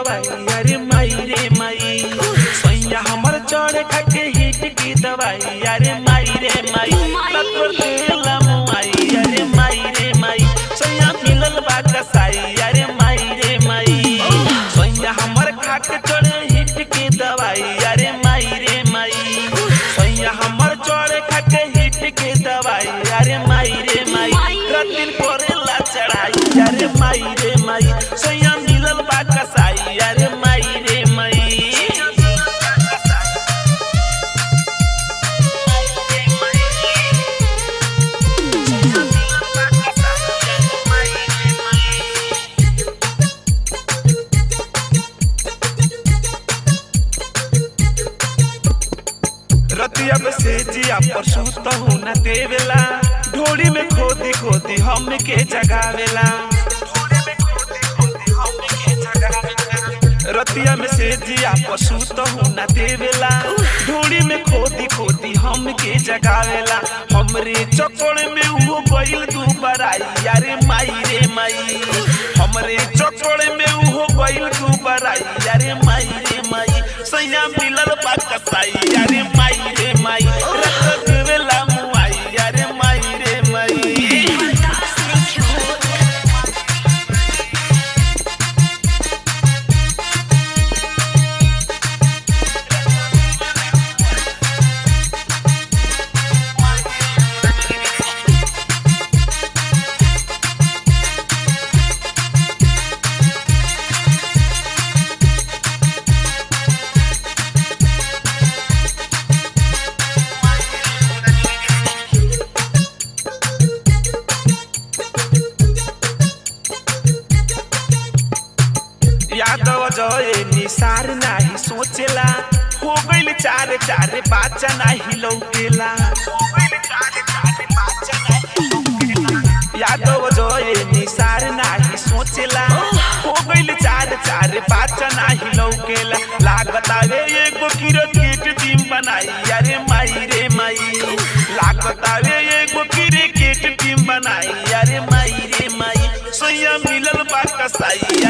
दवाई अरे माई रे माई सैया हमर चढ़े खाके हिट की दवाई अरे माई रे माई तत्वर देला मुआई अरे माई रे माई सैया मिलल बा कसाई अरे माई रे माई सैया हमर खाके चढ़े हिट की दवाई अरे माई रे माई सैया हमर चढ़े खाके हिट की दवाई अरे माई रे माई रतिन करेला चढ़ाई अरे माई रे माई सैया मिलल बा कसाई अरे माई रे माई रतिया में से जिया पर सुतहु न देवेला ढोड़ी में खोदी खोदी हम के जगावेला रतिया में से जिया पर सुतहु न देवेला ढोड़ी में खोदी खोदी हम के जगावेला हमरे चक्कर में वो गइल दू बराई अरे माई रे माई हमरे चक्कर में वो गइल दू बराई अरे माई रे माई सैया मिलल बा कसाई अरे माई रे माई रत देवेला मुआई अरे माई रे माई यादव जय निसार नाही सोचेला हो गइल चार चार बाचा नाही लौकेला यादव जय निसार नाही सोचेला हो गइल चार चार बाचा नाही लौकेला लागत आवे एगो क्रिकेट टीम बनाई अरे माई रे माई लागत आवे एगो क्रिकेट टीम बनाई अरे माई रे माई सैया मिलल बा कसाई